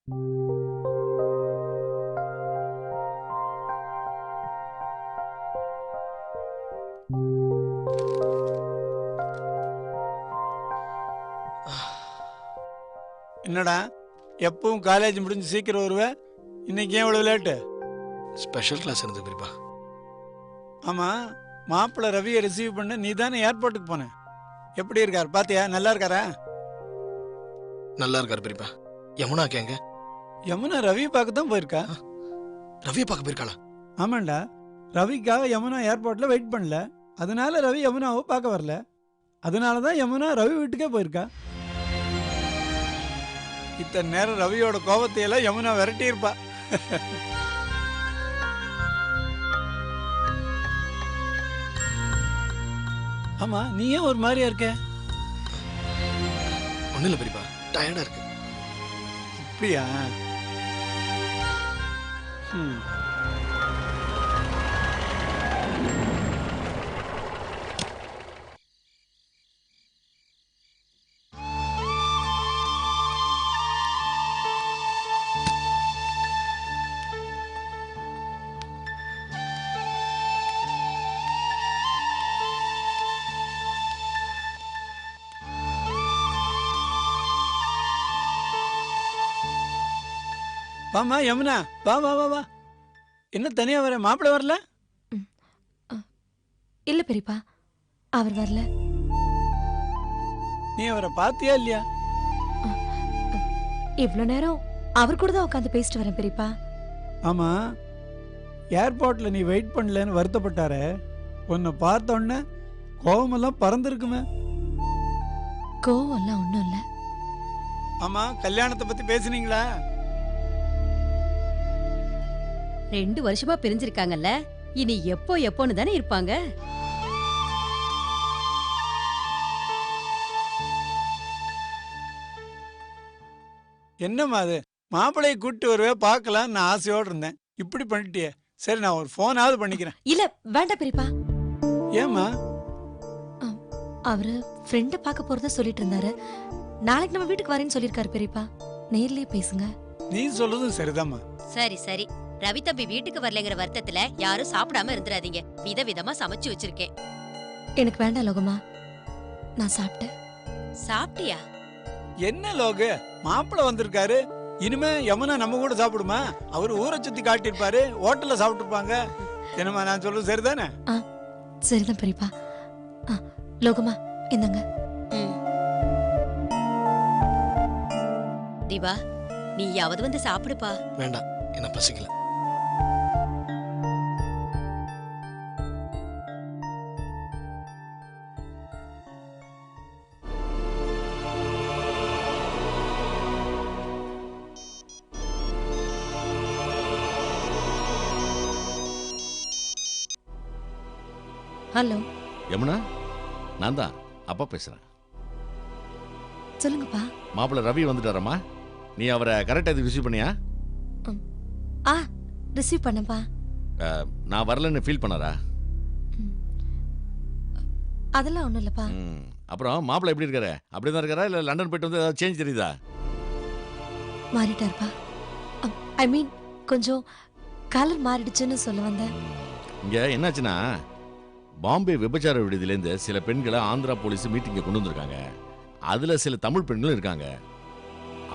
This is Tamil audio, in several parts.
என்னடா எப்பவும் காலேஜ் முடிஞ்சு சீக்கிரம் வருவேன், இன்னைக்கு ஏன் இவ்வளவு லேட்டு? ஸ்பெஷல் கிளாஸ் இருந்தது பெரியப்பா. ஆமா, மாப்பிள்ள ரவியை ரிசீவ் பண்ண நீ தானே ஏர்போர்ட்டுக்கு போன. எப்படி இருக்கார் பாத்தியா? நல்லா இருக்காரா? நல்லா இருக்காரு பெரியப்பா. யமுனா கேங்க? யமுனா ரவியை பார்க்க தான் போயிருக்கா. ரவியை பார்க்க போயிருக்காளா? ஆமாண்டா, ரவிக்காக யமுனா ஏர்போர்ட்ல வெயிட் பண்ணல, அதனால ரவி யமுனாவை பார்க்க வரல. அதனாலதான் யமுனா ரவி வீட்டுக்கே போயிருக்கா. இத்தனை நேரம் ரவியோட கோபத்தையெல்லாம் யமுனா விரட்டி இருப்பா. ஆமா, நீ ஏன் ஒரு மாதிரியா இருக்க? ஒண்ணு இல்ல பெரியப்பா, டயர்டா இருக்கு. அப்படியா? வாமா யமுனா, வா வா வா வா. என்ன தனியா வர? மாப்பிள்ள வரல? இல்ல பெரியப்பா, அவர் வரல. நீ அவரை பாத்தியா இல்லையா? இவ்வளவு நேரம் அவர் கூட தான் உட்காந்து பேசிட்டு வரேன் பெரியப்பா. ஆமா, ஏர்போர்ட்ல நீ வெயிட் பண்ணலன்னு வருத்தப்பட்டாரு. உன்னை பார்த்த உடனே கோபமெல்லாம் பறந்துருக்குமே. கோவம் எல்லாம் ஒண்ணும் இல்ல. ஆமா, கல்யாணத்தை பத்தி பேசுனீங்களா? 2 வருஷமா பிரிஞ்சிருக்காங்கல்ல, இனி எப்போ எப்போன்னு தானே இருப்பாங்க. என்னம்மா அது? மாப்பிள்ளையை கூப்பிட்டு வருவே பார்க்கலாம் நான் ஆசையோடு இருந்தேன், இப்படி பண்ணிட்டியே. சரி, நான் ஒரு போனாவது பண்ணிக்கிறேன். இல்ல வேண்டாம் பெரியப்பா. ஏம்மா? அவரு ஃப்ரெண்ட பார்க்க போறதா சொல்லிட்டு இருந்தாரு. நாளைக்கு நம்ம வீட்டுக்கு வரேன்னு சொல்லிருக்காரு பெரியப்பா. நேர்லயே பேசுங்க. நீ சொல்றதும் சரிதாம்மா. சரி சரி, ரவி தம்பி வீட்டுக்கு வரலங்கிற வருத்தத்துல யாரும் சாப்பிடாம இருந்துராதீங்க. விதவிதமா சமைச்சு வச்சிருக்கேன். எனக்கு வேண்டாம் லோகமா, நான் சாப்பிட்டேன். சாப்பிட்டியா? என்ன லோகு, மாப்பிள்ளை வந்திருக்காரு, இனிமே யமுனா நம்ம கூட சாப்பிடுமா? அவரு ஊரை சுத்தி காட்டியிருப்பாரு, ஹோட்டல்ல சாப்பிட்டுருப்பாங்க. என்னம்மா நான் சொல்றது சரிதானே? சரிதான் பெரியப்பா. லோகமா இந்தங்க. திவா, நீயாவது வந்து சாப்பிடுப்பா. வேண்டாம், என்ன பசிக்கல. ஹலோ யமுனா, நான் தான் அப்பா பேசுறேன். சொல்லுங்கப்பா. மாப்பிள்ள ரவி வந்துட்டாரம்மா. நீ அவரை கரெக்டாக இது ரிசீவ் பண்ணியா? ரிசீவ் பண்ணப்பா. நான் வரலன்னு ஃபீல் பண்ணாரா? அதெல்லாம் ஒண்ணும் இல்லப்பா. அப்புறம் மாப்பிள்ள எப்படி இருக்காரு? அப்படியே தான் இருக்காரா இல்லை லண்டன் போயிட்டு வந்து ஏதாவது சேஞ்ச் தெரியுதா? மாறிட்டாருப்பா. ஐ மீன் கொஞ்சம் கலர் மாறிடுச்சுன்னு சொல்ல வந்தேன். இங்கே என்னாச்சுன்னா, பாம்பே விபச்சார விடுதியிலேருந்து சில பெண்களை ஆந்திரா போலீஸ் மீட்டிங்கை கொண்டு வந்திருக்காங்க. அதில் சில தமிழ் பெண்களும் இருக்காங்க.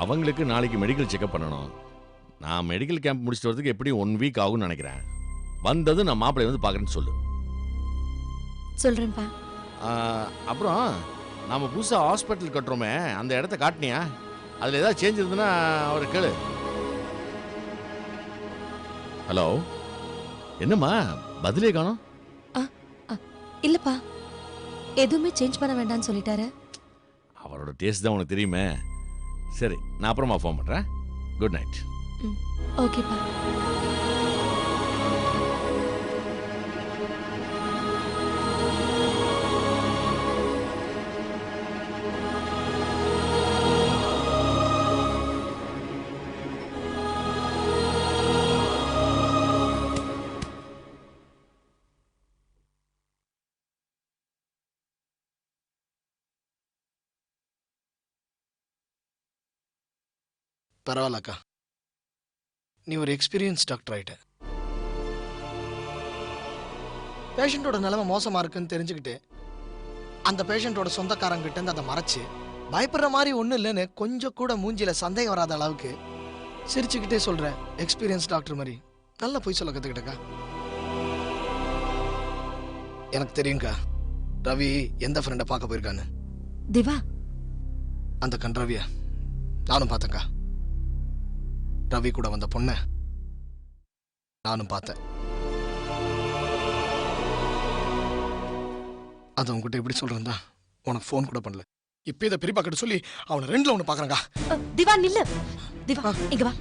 அவங்களுக்கு நாளைக்கு மெடிக்கல் செக்அப் பண்ணணும். நான் மெடிக்கல் கேம்ப் முடிச்சுட்டு வரதுக்கு எப்படியும் 1 வீக் ஆகும்னு நினைக்கிறேன். வந்தது நான் மாப்பிள்ளை வந்து பார்க்குறேன்னு சொல்லு. சொல்றேன்ப்பா. அப்புறம் நாம் புதுசாக ஹாஸ்பிட்டல் கட்டுறோமே, அந்த இடத்த காட்டினியா? அதில் ஏதாவது சேஞ்ச் இருந்ததுன்னா அவரை கேளு. ஹலோ, என்னம்மா பதிலே காணோம்? இல்லப்பா, எதுவுமே சேஞ்ச் பண்ண வேண்டாம்னு சொல்லிட்டாரு. அவரோட டேஸ்ட் தான் உனக்கு தெரியுமே. சரி, நான் அப்புறமா ஃபோன் பண்ணுறேன். Good night. ஓகேப்பா. பரவாயில்லக்கா, நீ ஒரு எக்ஸ்பீரியன்ஸ் டாக்டர் ஆயிட்ட. பேஷண்ட்டோட நிலைமை மோசமா இருக்குன்னு தெரிஞ்சுக்கிட்டு அந்த பேஷண்ட்டோட சொந்தக்காரங்கிட்ட இருந்து அதை மறைச்சு பயப்படுற மாதிரி ஒன்றும் இல்லைன்னு கொஞ்சம் கூட மூஞ்சில சந்தேகம் வராத அளவுக்கு சிரிச்சுக்கிட்டே சொல்ற எக்ஸ்பீரியன்ஸ் டாக்டர் மாதிரி நல்லா போய் சொல்ல கற்றுக்கிட்டக்கா. எனக்கு தெரியுங்கக்கா ரவி எந்த ஃப்ரெண்டை பார்க்க போயிருக்கான்னு. திவா, அந்த கண்ரவிய நானும் பார்த்தேன்க்கா. ரவி கூட வந்த பொண்ணை நானும் பார்த்தேன். அது உங்ககிட்ட எப்படி சொல்றேன்டா உனக்கு ஃபோன் கூட பண்ணல. இப்போ இதை பெரியப்பா கிட்ட சொல்லி அவனை ரெண்டுல ஒன்று பார்க்குறேங்க. திவா நில்லு. திவா இங்க வா.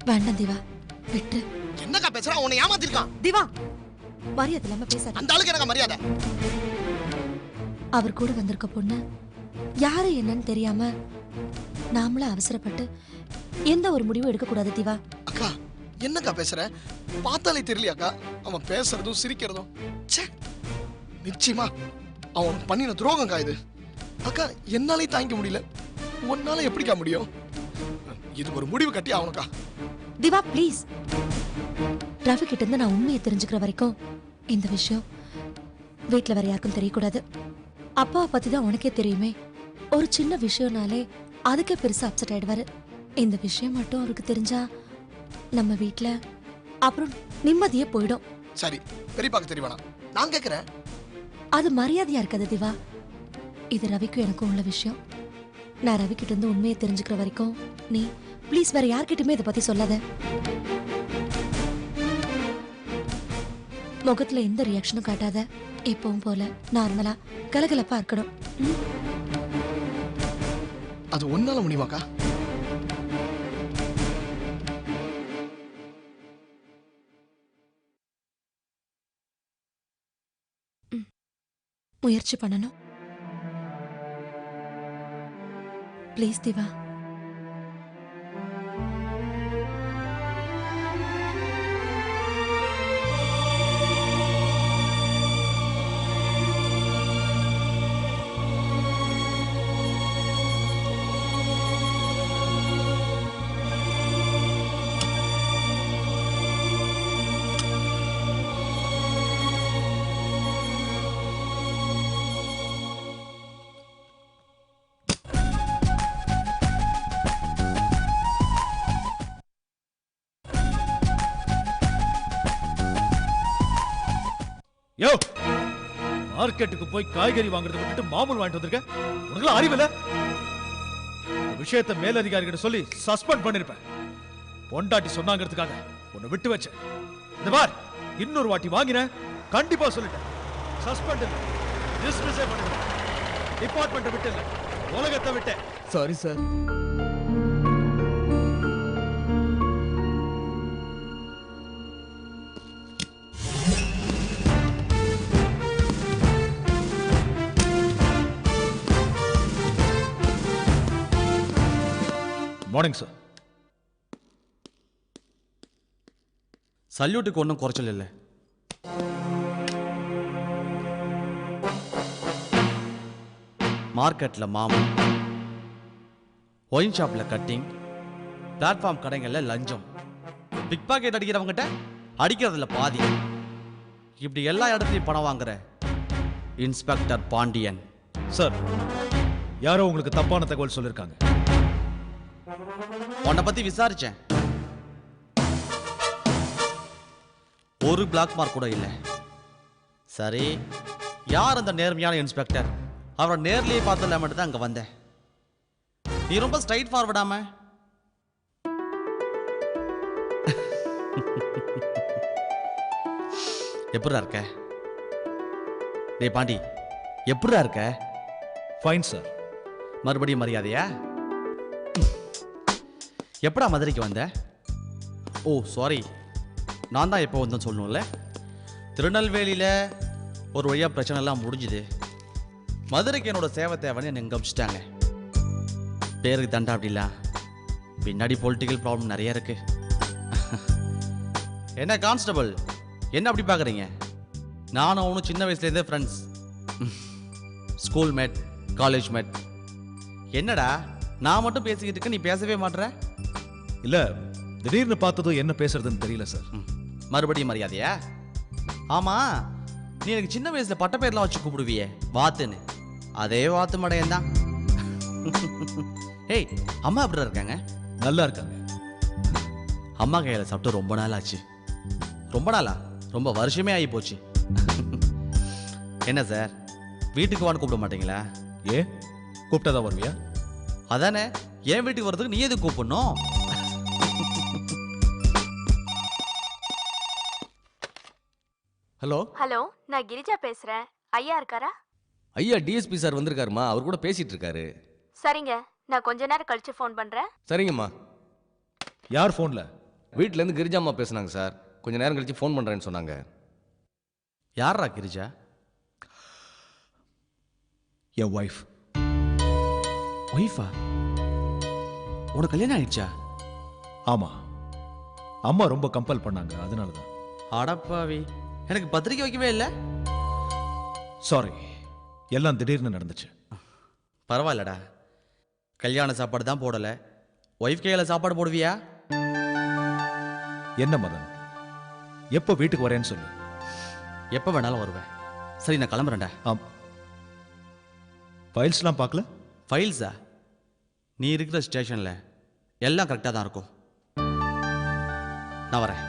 வேண்டாம் திவா, விட்டு. என்னக்கா பேசுறான்? உன்னை ஏமாத்திருக்கான். திவா, மரியாதை இல்லாம பேசாத. அந்த ஆளுக்கு எனக்கு மரியாதை. அவர் கூட வந்திருக்க பொண்ணு யாரு என்னன்னு தெரியாம நாமள அவசரப்பட்டு எந்த ஒரு முடிவும் எடுக்க கூடாது திவா. அக்கா என்னக்கா பேசுற? பார்த்தாலே தெரியலையாக்கா அவன் பேசுறதும் சிரிக்கிறதும்? ச்சே, நிச்சயமா அவன் பண்ணின துரோகம்க்கா இது. அக்கா என்னாலே தாங்கிக்க முடியல, உன்னால எப்படிக்கா முடியும்? இது ஒரு முடிவு கட்டி ஆகணும்க்கா. திவா ப்ளீஸ். ரவி கிட்ட இருந்து நான் உண்மையை தெரிஞ்சுக்கிற வரைக்கும் இந்த விஷயம் வீட்டுல வேற யாருக்கும் தெரியக்கூடாது. அப்பாவை பத்தி தான் உனக்கே தெரியுமே. ஒரு சின்ன விஷயம்னாலே அதுக்கே பெருசா அப்செட் ஆயிடுவாரு. இந்த விஷயம் மட்டும் அவருக்கு தெரிஞ்சா நம்ம வீட்டுல அப்புறம் நிம்மதியே போயிடும். சரி, பெரியப்பாக்கு தெரியவேணா, நான் கேட்கிறேன். அது மரியாதையா இருக்காது திவா. இது ரவிக்கும் எனக்கும் உள்ள விஷயம். நான் ரவி கிட்ட இருந்து உண்மையை தெரிஞ்சுக்கிற வரைக்கும் நீ ப்ளீஸ் வேற யார்கிட்டயுமே இதை பத்தி சொல்லாத. முகத்துல எந்த ரியாக்ஷனும் காட்டாத. எப்பவும் போல நார்மலா கலகலப்பா இருக்கணும். அது ஒன்னால முடியுமாக்கா? முயற்சி பண்ணணும். ப்ளீஸ் திவா. யோ, மார்க்கெட்டுக்கு போய் காய்கறி வாங்குறத விட்டுட்டு மாமூல் வாங்கிட்டு வந்திருக்க. உனக்கு அறிவில்ல? இந்த விஷயத்தை மேலதிகாரிகிட்ட சொல்லி சஸ்பெண்ட் பண்ணிருப்பேன். பொண்டாட்டி சொன்னாங்கிறதுக்காக உன்னை விட்டு வச்சேன். இந்த பார், இன்னொரு வாட்டி வாங்கின கண்டிப்பா சொல்லிட்டேன். சஸ்பெண்ட் இல்ல, டிஸ்மிஸே பண்ணிடுவேன். டிபார்ட்மெண்ட்டை விட்டு இல்ல, உலகத்தை விட்டேன். Sorry sir. Morning sir. சல்யூட்டுக்கு ஒன்றும் குறைச்சல் இல்லை. மார்க்கெட்டில் மாமூல், ஒயின் ஷாப்பில் கட்டிங், பிளாட்ஃபார்ம் கடைகளில் லஞ்சம், பிக் பாக்கெட் அடிக்கிறவங்ககிட்ட அடிக்கிறதுல பாதி, இப்படி எல்லா இடத்துலையும் பணம் வாங்குற இன்ஸ்பெக்டர் பாண்டியன். சார், யாரோ உங்களுக்கு தப்பான தகவல் சொல்லியிருக்காங்க. உன்னை பத்தி விசாரிச்சேன். ஒரு பிளாக் மார்க் கூட இல்லை. சரி, யார் அந்த நேர்மையான இன்ஸ்பெக்டர்? அவரை நேர்லயே பார்த்தல மட்டும் தான் அங்க வந்தேன். நீ ரொம்ப ஸ்ட்ரைட் ஃபார்வர்டாம. எப்படிடா இருக்க? டேய் பாண்டி, எப்படிடா இருக்க? Fine sir. மறுபடியும் மரியாதையா? எப்படா மதுரைக்கு வந்த? ஓ சாரி, நான் தான் எப்போ வந்தேன்னு சொல்லணும்ல. திருநெல்வேலியில் ஒரு வழியாக பிரச்சனை எல்லாம் முடிஞ்சுது. மதுரைக்கு என்னோட சேவை தேவைன்னு என்னை இங்கே அமிச்சிட்டாங்க. பேருக்கு தண்டா அப்படிலாம், பின்னாடி பொலிட்டிக்கல் ப்ராப்ளம் நிறைய இருக்கு. என்ன கான்ஸ்டபிள், என்ன அப்படி பார்க்குறீங்க? நானும் அவனும் சின்ன வயசுலேருந்தே friends, school mate, college mate. என்னடா நான் மட்டும் பேசிக்கிட்டு இருக்க, நீ பேசவே மாட்ற. இல்ல திடீர்னு பார்த்ததும் என்ன பேசுறதுன்னு தெரியல சார். மறுபடியும் மரியாதையா? ஆமா, நீ எனக்கு சின்ன வயசுல பட்ட பேர்லாம் வச்சு கூப்பிடுவியே, வாத்துன்னு. அதே வாத்து மடையன் தான். ஏய், அம்மா எப்படி இருக்காங்க? நல்லா இருக்காங்க. அம்மா கையில சாப்பிட்டு ரொம்ப நாள் ஆச்சு. ரொம்ப நாளா? ரொம்ப வருஷமே ஆகி போச்சு. என்ன சார், வீட்டுக்கு வான்னு கூப்பிட மாட்டீங்களா? ஏ கூப்பிட்டாதான் வருவியா? அதானே, என் வீட்டுக்கு வர்றதுக்கு நீ எதுக்கு கூப்பிடணும்? ஹலோ ஹலோ, நான் கிரிஜா பேசுறேன். ஐயா இருக்காரா? ஐயா டிஎஸ்பி சார் வந்திருக்காருமா, அவர் கூட பேசிட்டு இருக்காரு. சரிங்க, நான் கொஞ்ச நேரம் கழிச்சு ஃபோன் பண்றேன். சரிங்கம்மா. யார் போன்ல? வீட்ல இருந்து கிரிஜாம்மா பேசுனாங்க சார், கொஞ்ச நேரம் கழிச்சு ஃபோன் பண்றேன்னு சொன்னாங்க. யாரா கிரிஜா? என் ஒய்ஃப். ஒய்ஃபா? உனக்கு கல்யாணம் ஆயிடுச்சா? ஆமா, அம்மா ரொம்ப கம்பல் பண்ணாங்க, அதனாலதான். அடப்பாவி, எனக்கு பத்திரிக்கை வைக்கவே இல்லை. சாரி, எல்லாம் திடீர்னு நடந்துச்சு. பரவாயில்லடா, கல்யாண சாப்பாடு தான் போடல, ஒய்ஃப் கையில சாப்பாடு போடுவியா? என்ன மதன், எப்போ வீட்டுக்கு வரேன்னு சொல்லு. எப்போ வேணாலும் வருவேன். சரி, நான் கிளம்புறேன்டா. ஆம், ஃபைல்ஸ்லாம் பார்க்கல? ஃபைல்ஸா? நீ இருக்கிற ஸ்டேஷன்ல எல்லாம் கரெக்டாக தான் இருக்கும். நான் வரேன்.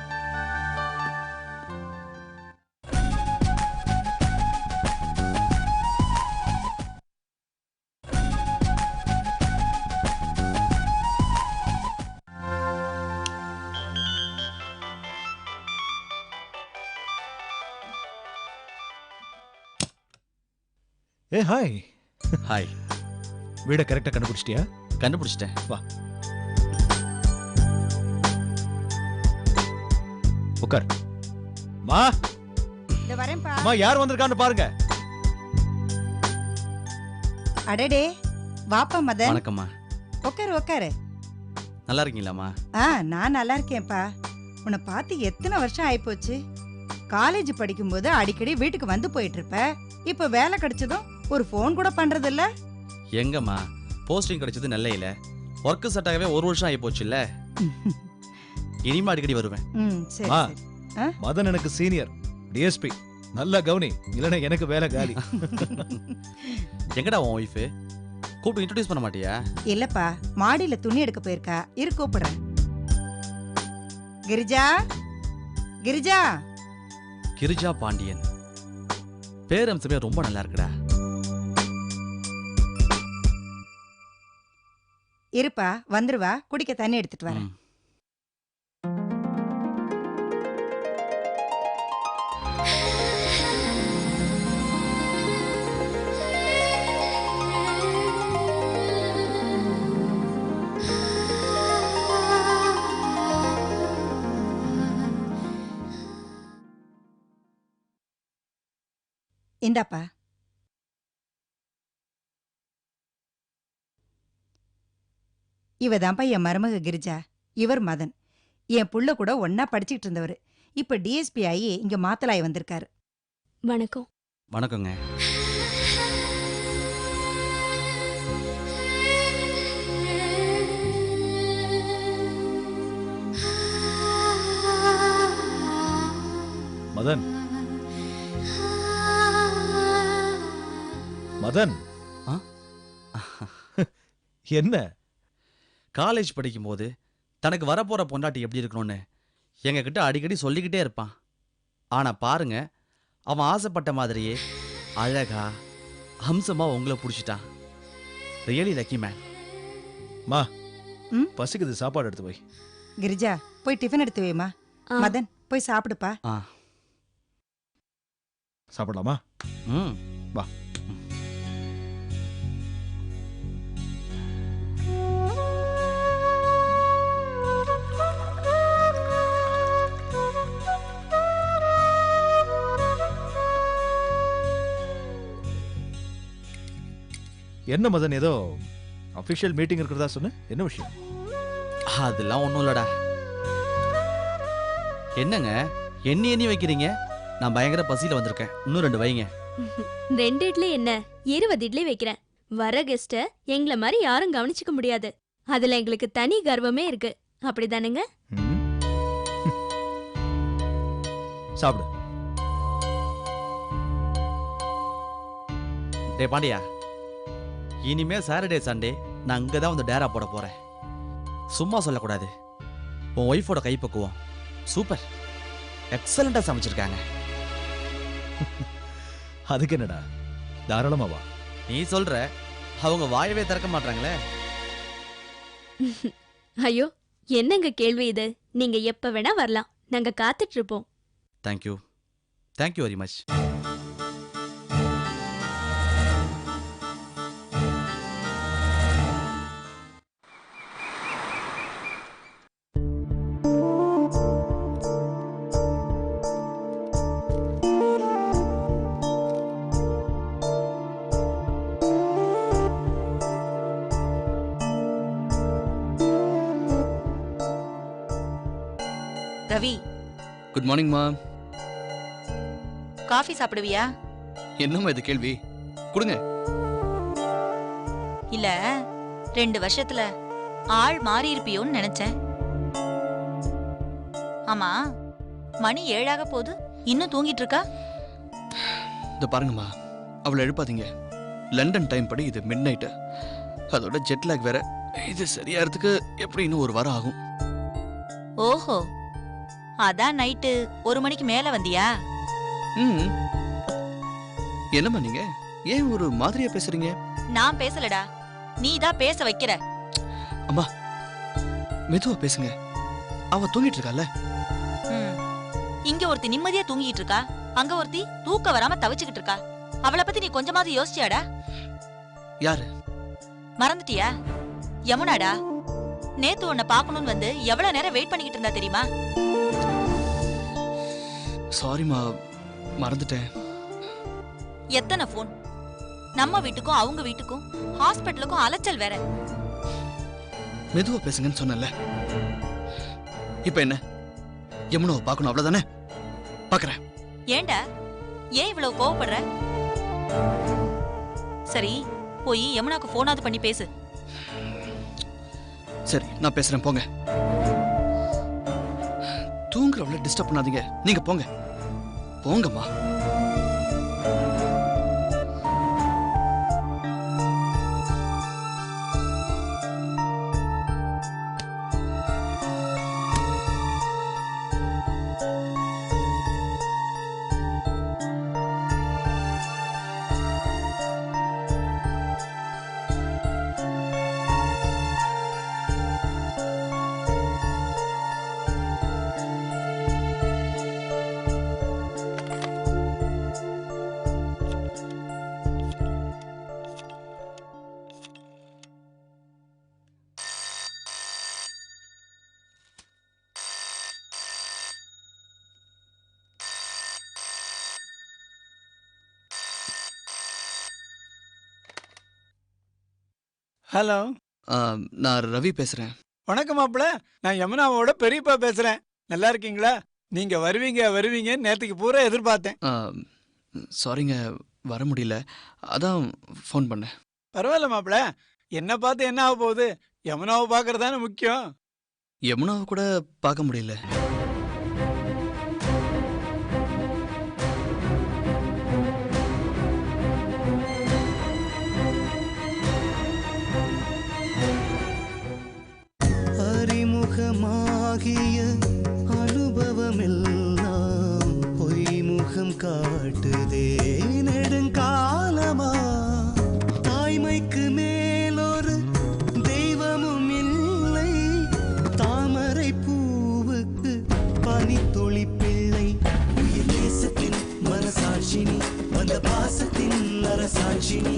ஏ ஹாய். ஹாய். வீடை கரெக்டாக கண்டுபிடிச்சிட்டியா? கண்டுபிடிச்சிட்டேன். வா உட்கார். மா இந்த வரேன்ப்பா. மா, யார் வந்திருக்கான்னு பாருங்க. அடடே, வாப்பா மதன். வணக்கம்மா. உட்காரு உட்காரு. நல்லா இருக்கீங்களாம்மா? நான் நல்லா இருக்கேன்ப்பா. உன்னை பார்த்து எத்தனை வருஷம் ஆயிப்போச்சு. காலேஜ் படிக்கும்போது அடிக்கடி வீட்டுக்கு வந்து போயிட்டு இருப்ப. இப்ப வேலை கிடைச்சதும் ஒரு ஃபோன் கூட பண்றது இல்ல. எங்கம்மா, போஸ்டிங் கிடைச்சது நெல்லையில. ஒர்க்கு செட் ஆகவே ஒரு வருஷம் ஆகி போச்சுல்ல. இனிமே அடிக்கடி வருவேன். சரி மா, சரி. மதன் எனக்கு சீனியர் டிஎஸ்பி. நல்லா கவனி, இல்லைன்னா எனக்கு வேலை காலி. எங்கடா உன் ஒய்ஃபு? கூப்பிட்டு இன்ட்ரோடியூஸ் பண்ண மாட்டியா? இல்லப்பா, மாடியில துணி எடுக்க போயிருக்கா. இரு கூப்பிடுறேன். கிரிஜா, கிரிஜா. கிரிஜா பாண்டியன் பேரம்சமே ரொம்ப நல்லா இருக்குடா. இருப்பா, வந்துருவா. குடிக்க தண்ணி எடுத்துட்டு வரேன். இந்தாப்பா. இவதான்ப்பா என் மருமக கிரிஜா. இவர் மதன். என் புள்ள கூட ஒன்னா படிச்சுட்டு இருந்தவர். இப்ப டிஎஸ்பி ஆகி இங்க மாத்தலாய் வந்திருக்காரு. வணக்கம். வணக்கங்க. மதன், மதன். ஆ? என்ன? காலேஜ் படிக்கும்போது தனக்கு வரப்போற பொண்டாட்டி எப்படி இருக்கணும்னு எங்ககிட்ட அடிக்கடி சொல்லிக்கிட்டே இருப்பான். ஆனா பாருங்க, அவன் ஆசைப்பட்ட மாதிரியே அழகா ஹம்சமா உங்களை பிடிச்சிட்டான். Really lucky man. மா, ம்? பசிக்குது, சாப்பாடு எடுத்து போய். கிரிஜா, போய் டிஃபன் எடுத்து வைமா. மதன், போய் சாப்பிடுப்பா. ஆ. சாப்பிடலாமா? ம். வா. என்ன மதன், ஏதோ அபிஷியல் மீட்டிங் இருக்கிறதா சொன்ன? என்ன விஷயம்? அதெல்லாம் ஒண்ணும் இல்லடா. என்னங்க எண்ணி வைக்கிறீங்க? நான் பயங்கர பசியில வந்திருக்கேன். இன்னும் 2 வைங்க. 2 இட்லி என்ன, 20 இட்லி வைக்கிறேன். வர கெஸ்ட எங்களை மாதிரி யாரும் கவனிச்சுக்க முடியாது. அதுல எங்களுக்கு தனி கர்வமே இருக்கு. அப்படிதானுங்க? சாப்பிடு. டே பாண்டியா, இனிமே சாட்டர்டே சண்டே நான் அங்கே தான் வந்து டேரா போட போறேன். சும்மா சொல்லக்கூடாது. உன் ஒய்ஃபோட கைப்பக்குவம் சூப்பர், எக்ஸலண்டா சமைச்சிருக்காங்க. அதுக்கு என்னடா, தாராளமா வா. நீ சொல்ற, அவங்க வாயவே திறக்க மாட்டாங்களே. ஐயோ, என்னங்க கேள்வி இது? நீங்க எப்ப வேணா வரலாம், நாங்க காத்துட்டு இருப்போம். Thank you, thank you very much. Ravi, good morning மா. காஃபி சாப்பிடுவியா? என்னம்மா இது கேள்வி? கொடுங்க. இல்ல 2 வருஷத்துல ஆள் மாறி இருப்பியோன்னு நினைச்சேன். ஆமா, மணி 7 போகுது, இன்னும் தூங்கிட்டு இருக்கா? இதை பாருங்கம்மா, அவளை எழுப்பாதீங்க. லண்டன் டைம் படி இது மிட் நைட்டு, அதோட ஜெட் லேக் வேற. இது சரியாகிறதுக்கு எப்படி இன்னும் 1 வாரம் ஆகும். ஓஹோ, அதான் நைட்டு 1 மணிக்கு மேல வந்தியா? என்னம்மா நீங்க ஏன் ஒரு மாதிரியா பேசுறீங்க? நான் பேசலடா, நீ தான் பேச வைக்கிற. அம்மா மெதுவா பேசுங்க, அவ தூங்கிட்டு இருக்கால. இங்க ஒருத்தி நிம்மதியா தூங்கிட்டு இருக்கா, அங்க ஒருத்தி தூக்க வராம தவிச்சுக்கிட்டு இருக்கா. அவளை பத்தி நீ கொஞ்சமாவது யோசிச்சியாடா? யாரு? மறந்துட்டியா? யமுனாடா. நேத்து உன்னை பாக்கணும்னு வந்து எவ்வளவு நேரம் வெயிட் பண்ணிக்கிட்டு இருந்தா தெரியுமா? சாரிமா, மறந்துட்டேன். எத்தனை போன், நம்ம வீட்டுக்கும் அவங்க வீட்டுக்கும் ஹாஸ்பிட்டலுக்கும் அலைச்சல் வேற. மெதுவா பேசுங்கன்னு சொன்னல. இப்ப என்ன, யமுனாவை பார்க்கணும் அவ்வளவுதானே? பாக்குறேன். ஏண்டா, ஏன் இவ்வளவு கோவப்படுற? சரி, போய் யமுனாக்கு போனாவது பண்ணி பேசு. சரி, நான் பேசுறேன், போங்க. தூங்குறவள டிஸ்டர்ப் பண்ணாதீங்க, நீங்க போங்க. போங்கம்மா. ஹலோ, நான் ரவி பேசுறேன். வணக்கம் மாப்பிள்ள. நான் யமுனாவோட பெரியப்பா பேசுறேன். நல்லா இருக்கீங்களா? நீங்க வருவீங்க நேற்றுக்கு பூரா எதிர்பார்த்தேன். சாரிங்க, வர முடியல, அதான் ஃபோன் பண்ணேன். பரவாயில்ல மாப்பிள்ள, என்ன பார்த்து என்ன ஆக போகுது? யமுனாவை பார்க்கறதானே முக்கியம். யமுனாவை கூட பார்க்க முடியல. அறிமுகமாகிய அனுபவமெல்லாம் பொய்முகம் காட்டுதே நெடுங்காலமா. தாய்மைக்கு மேலொரு தெய்வமும் இல்லை, தாமரை பூவுக்கு பனித்துளி பிள்ளை. உயிர் தேசத்தின் மனசாட்சினி, வந்த பாசத்தின் அரசாட்சினி.